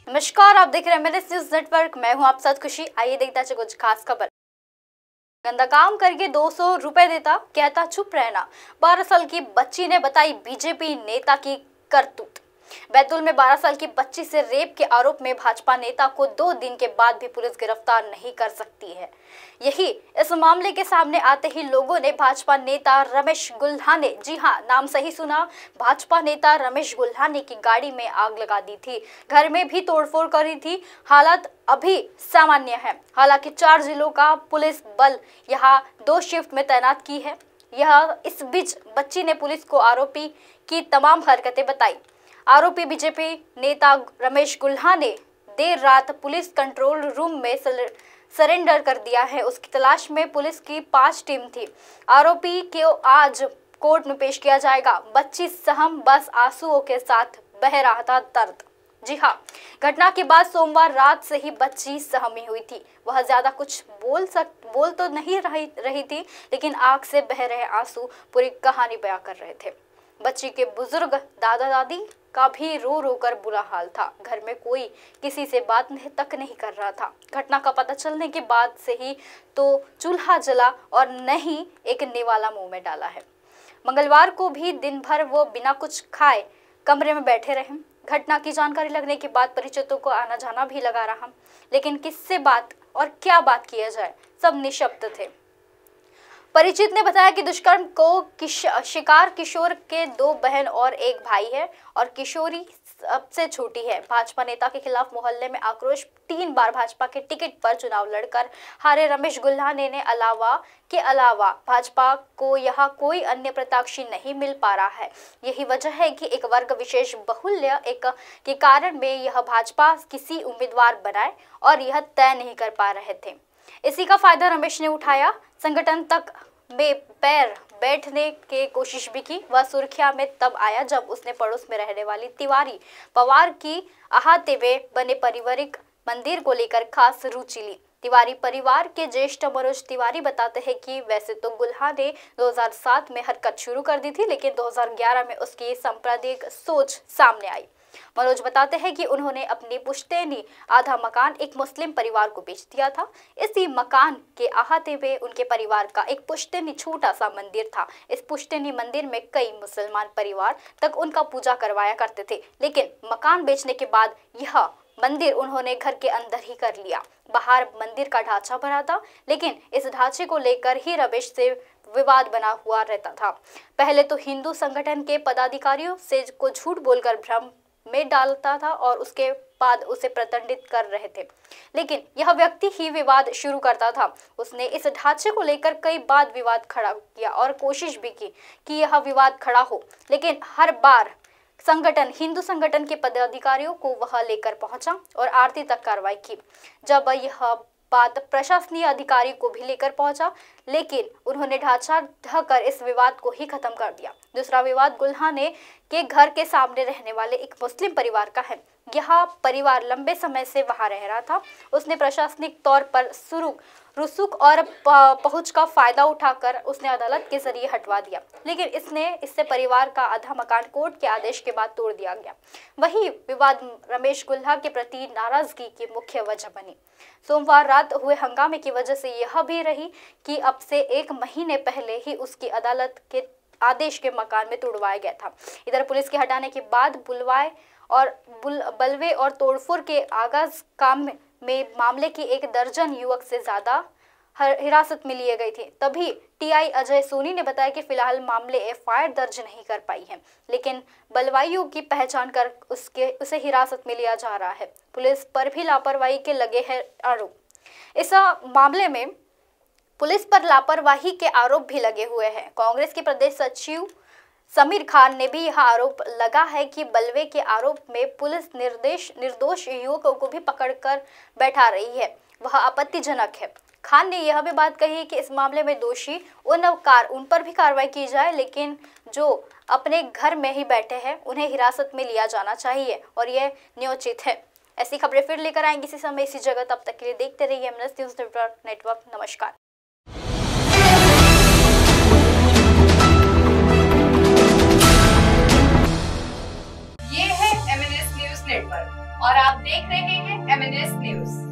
नमस्कार, आप देख रहे हैं मेरे न्यूज नेटवर्क। मैं हूं आप साथ खुशी। आइए देखते हैं कुछ खास खबर। गंदा काम करके 200 रुपए देता, कहता चुप रहना। 12 साल की बच्ची ने बताई बीजेपी नेता की करतूत। बैतूल में 12 साल की बच्ची से रेप के आरोप में भाजपा नेता को 2 दिन के बाद भी पुलिस गिरफ्तार नहीं कर सकती है। यही इस मामले के सामने आते ही लोगों ने भाजपा नेता रमेश गुल्हाने, जी हां, नाम सही सुना, भाजपा नेता रमेश गुल्हाने की गाड़ी में आग लगा दी थी। घर में भी तोड़फोड़ करी थी। हालात अभी सामान्य है। हालांकि 4 जिलों का पुलिस बल यहां 2 शिफ्ट में तैनात की है। इस बीच बच्ची ने पुलिस को आरोपी की तमाम हरकतें बताई। आरोपी बीजेपी नेता रमेश गुल्हाने देर रात पुलिस कंट्रोल रूम में सरेंडर कर दिया है। उसकी तलाश में पुलिस की 5 टीम थी। आरोपी को आज कोर्ट में पेश किया जाएगा। बच्ची सहम बस आंसुओं के साथ बह रहा था दर्द। जी हाँ, घटना के बाद सोमवार रात से ही बच्ची सहमी हुई थी। वह ज्यादा कुछ बोल तो नहीं रही थी, लेकिन आंख से बह रहे आंसू पूरी कहानी बयां कर रहे थे। बच्ची के बुजुर्ग दादा दादी का भी रो रो कर बुरा हाल था। घर में कोई किसी से बात तक नहीं कर रहा था। घटना का पता चलने के बाद से ही तो चूल्हा जला और नहीं एक निवाला मुंह में डाला है। मंगलवार को भी दिन भर वो बिना कुछ खाए कमरे में बैठे रहे। घटना की जानकारी लगने के बाद परिचितों को आना जाना भी लगा रहा, लेकिन किससे बात और क्या बात किया जाए, सब निशब्द थे। परिचित ने बताया कि दुष्कर्म को शिकार किशोर के 2 बहन और 1 भाई है और किशोरी सबसे छोटी है। भाजपा नेता के खिलाफ मोहल्ले में आक्रोश। 3 बार भाजपा के टिकट पर चुनाव लड़कर हारे रमेश गुल्हाने ने अलावा भाजपा को यहाँ कोई अन्य प्रत्याशी नहीं मिल पा रहा है। यही वजह है कि एक वर्ग विशेष बाहुल्य के कारण में यह भाजपा किसी उम्मीदवार बनाए और यह तय नहीं कर पा रहे थे। इसी का फायदा रमेश ने उठाया। संगठन तक में पैर बैठने की कोशिश भी की। वह सुर्खियां में तब आया जब उसने पड़ोस में रहने वाली तिवारी पवार की अहाते में बने पारिवारिक मंदिर को लेकर खास रुचि ली। तिवारी परिवार के ज्येष्ठ मनोज तिवारी बताते हैं कि वैसे तो गुल्हा ने 2007 में हरकत शुरू कर दी थी, लेकिन 2011 में उसकी सांप्रदायिक सोच सामने आई। मनोज बताते हैं कि उन्होंने अपनी पुश्तैनी आधा मकान एक मुस्लिम परिवार को बेच दिया था। इसी मकान के अहाते में उनके परिवार का एक पुश्तैनी छोटा सा मंदिर था। इस पुश्तैनी मंदिर में कई मुसलमान परिवार तक उनका पूजा करवाया करते थे, लेकिन मकान बेचने के बाद यह मंदिर उन्होंने घर के अंदर ही कर लिया। बाहर मंदिर का ढांचा बना था, लेकिन इस ढांचे को लेकर ही रमेश से विवाद बना हुआ रहता था। पहले तो हिंदू संगठन के पदाधिकारियों से को झूठ बोलकर भ्रम में डालता था और उसके बाद उसे प्रताड़ित कर रहे थे, लेकिन यह व्यक्ति ही विवाद शुरू करता था। उसने इस ढांचे को लेकर कई बार विवाद खड़ा किया और कोशिश भी की कि यह विवाद खड़ा हो, लेकिन हर बार हिंदू संगठन के पदाधिकारियों को वह लेकर पहुंचा और आरती तक कार्रवाई की। जब यह बात प्रशासनिक अधिकारी को भी लेकर पहुंचा, लेकिन उन्होंने ढांचा ढहकर इस विवाद को ही खत्म कर दिया। दूसरा विवाद गुल्हाने के घर के सामने रहने वाले एक मुस्लिम परिवार का है। यह परिवार लंबे समय से वहां रह रहा था। उसने प्रशासनिक तौर पर रुसूख और पहुंच का फायदा उठाकर उसने अदालत के जरिए हटवा दिया, लेकिन इससे परिवार का आधा मकान कोर्ट के आदेश के बाद तोड़ दिया गया। वही विवाद रमेश गुल्हा के प्रति नाराजगी की मुख्य वजह बनी। सोमवार रात हुए हंगामे की वजह से यह भी रही कि अब से 1 महीने पहले ही उसकी अदालत के आदेश के मकान में तोड़वाया गया था। इधर पुलिस के हटाने के बाद बलवे और तोड़फोड़ के आगाज काम में मामले की 1 दर्जन युवक से ज्यादा हिरासत में लिए गई थी। तभी टीआई अजय सोनी ने बताया कि फिलहाल मामले एफआईआर दर्ज नहीं कर पाई है, लेकिन बलवाइयों की पहचान कर उसे हिरासत में लिया जा रहा है। पुलिस पर भी लापरवाही के लगे हैं आरोप। इस मामले में पुलिस पर लापरवाही के आरोप भी लगे हुए हैं। कांग्रेस के प्रदेश सचिव समीर खान ने भी यह आरोप लगा है कि बलवे के आरोप में पुलिस निर्दोष युवकों को भी पकड़कर बैठा रही है, वह आपत्तिजनक है। खान ने यह भी बात कही कि इस मामले में दोषी उन पर भी कार्रवाई की जाए, लेकिन जो अपने घर में ही बैठे हैं उन्हें हिरासत में लिया जाना चाहिए और यह न्योचित है। ऐसी खबरें फिर लेकर आएंगे इसी समय इसी जगह। तब तक के लिए देखते रहिए एमएनएस न्यूज नेटवर्क। नमस्कार। ये है एमएनएस न्यूज नेटवर्क। और आप देख रहे हैं MNS न्यूज।